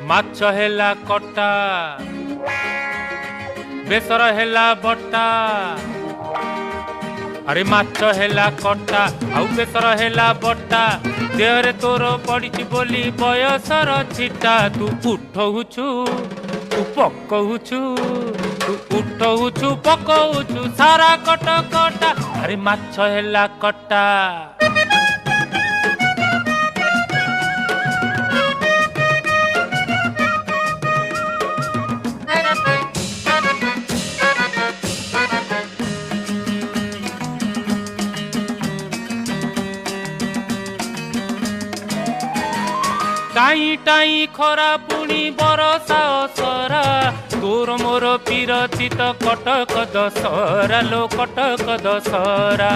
ମାଛ ହେଲା କଟା ବେସର ହେଲା ବଟା ଆରେ ମାଛ ହେଲା କଟା ଆଉ ବେସର ହେଲା ବଟା ଦେହରେ ତୋର ପଡ଼ିଛି ବୋଲି ବୟସର ଛିଟା ତୁ ଉଠଉଛୁ ତୁ ପକଉଛୁ ତୁ ଉଠଉଛୁ ପକଉଛୁ ସାରା କଟ କଟା ଆରେ ମାଛ ହେଲା କଟା टाई टाई खरा पुणी बरसा असरा तोर मोर पीरती तो कटक दशहरा लो कटक दशहरा।